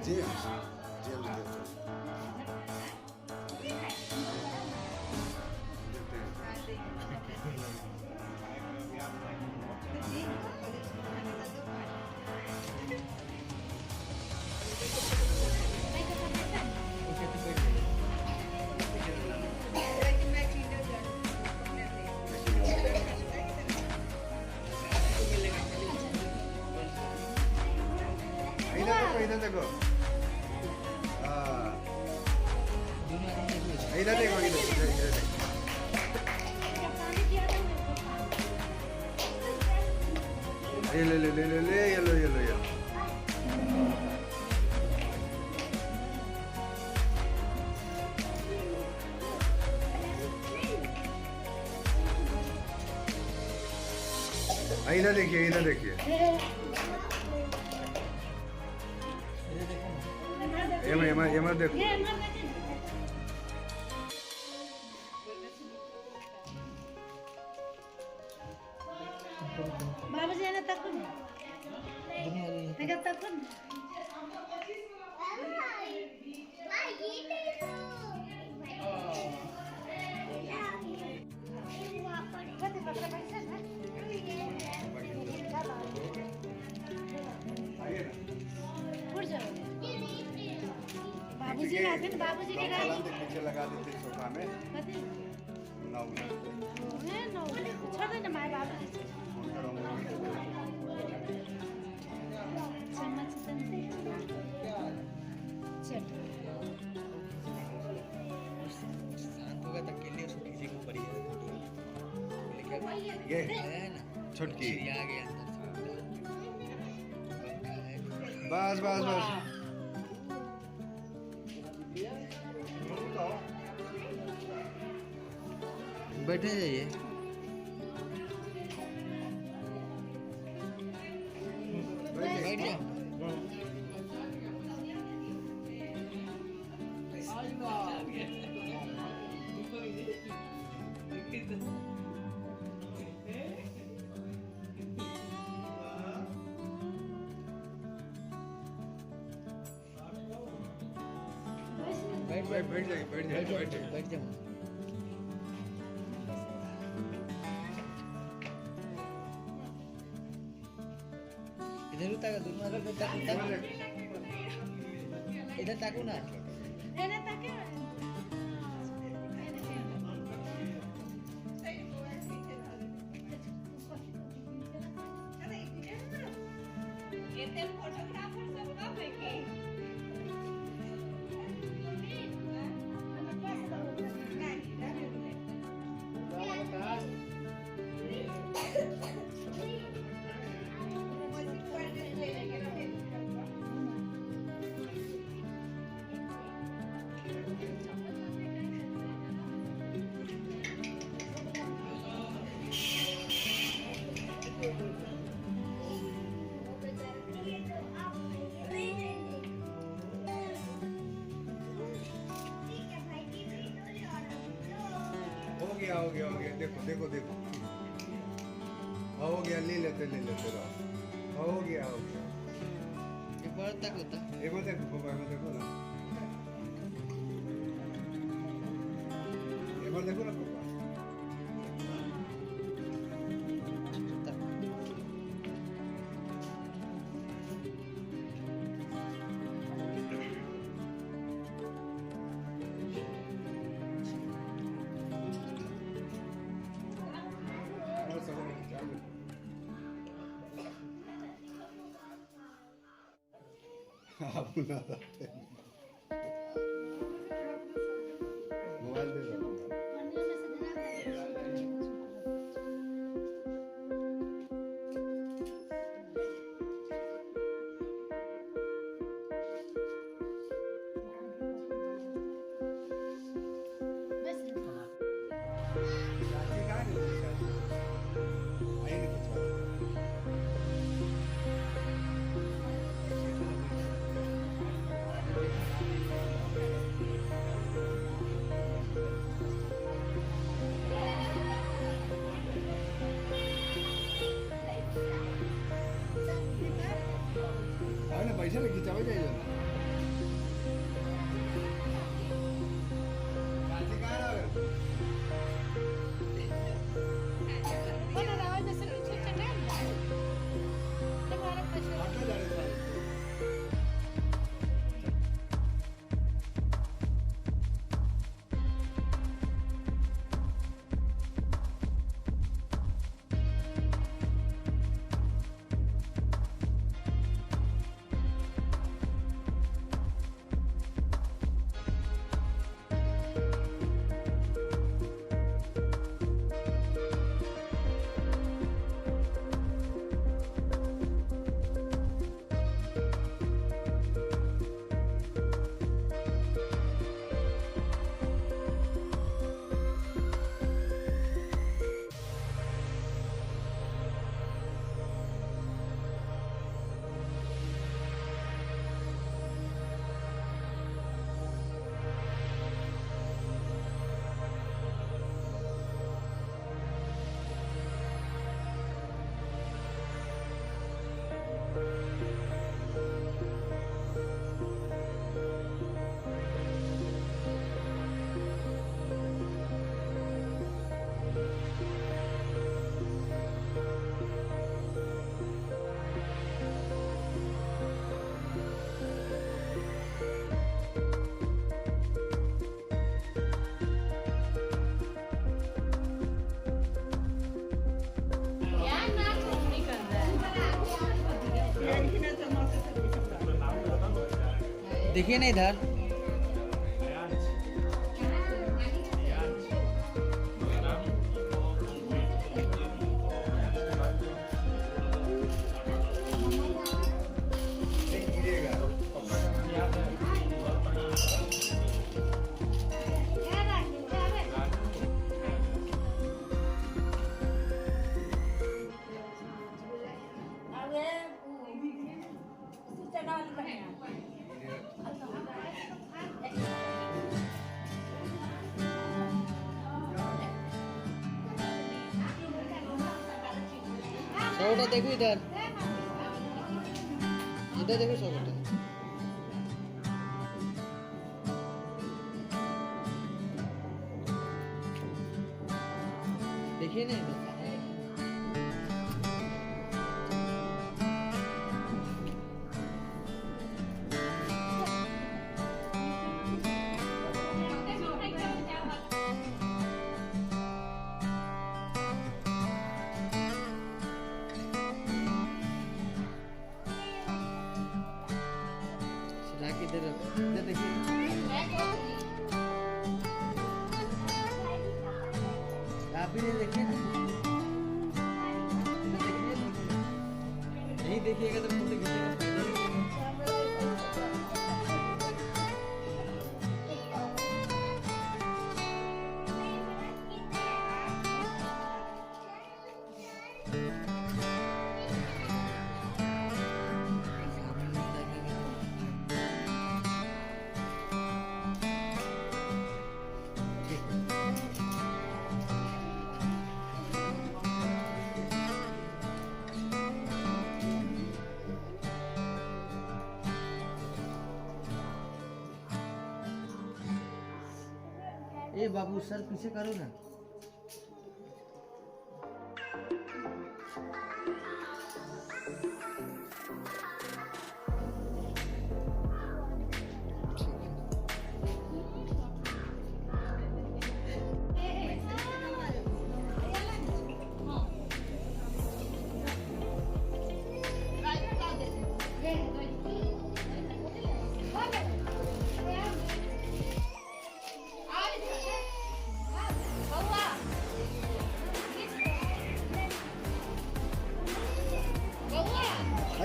James James देते इधर देखो इधर देखो इधर देखो ये ले ले ले ले ले ये लो ये लो ये इधर देखिए इधर देखिए ये मत देखो बाबूजी ने तकन नगर तकन बाबूजी आते हैं बाबूजी के गाड़ी नीचे लगा देते सोफा में नौ छोड़ देना माय बाबूजी चम्मच दंते चल शांत होगा तक के लिए उसको किसी को पड़ी है फोटो ये है ना छुटकी ये आ गया अंदर बस बस बस बैठे जाइए बैठ जाओ बैठ जाइए बैठ जाइए बैठ जाइए बैठ जाओ इधर ताका दोनों अगर ताकू इधर ताकू ना एने तके ये फोटोग्राफर सब कब है के हो गया देखो देखो देखो हो गया ले लेते रहो हो गया एक बार तक होता एक बार देखो पापा एक बार देखो ना एक बार देखो ना पापा आप ना मोबाइल दे दो ऐसे ना खिंचावे जाइए काची कहाँ रहा है Mana rawat jasa lucu cakap. Lebaran pasal. आटा जा रहे सारे देखिए ना इधर नहीं गिरेगा सौटा देखो इधर इधर देखो सौटा देखिए ना इधर सिला के इधर देखिए आप भी नहीं देखिए नहीं देखिएगा तो फोटो खींचेगा ए बाबू सर पीछे करो ना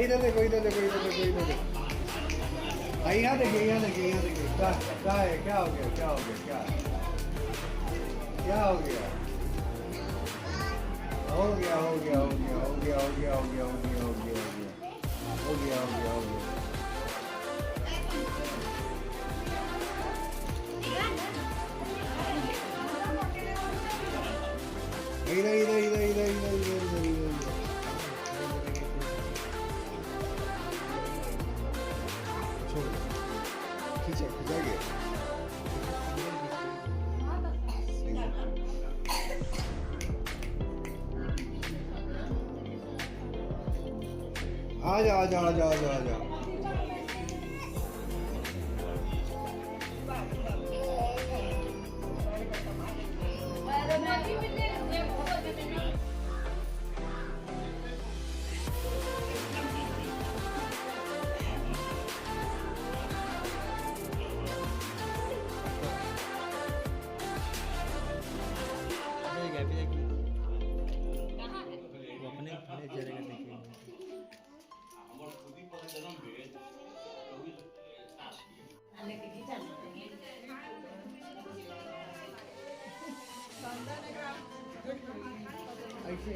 इधर देखो इधर देखो इधर देखो इधर देखो यहाँ देखिए यहाँ देखिए यहाँ देखिए क्या है क्या हो गया क्या हो गया क्या हो गया हो गया हो गया हो गया हो गया हो गया हो गया हो गया हो गया हो गया हो गया हो गया इधर इधर इधर इधर इधर इधर इधर आ जा आ जा आ जा आ जा आ जा। वो अपने अपने चेहरे का देखिए ऐसे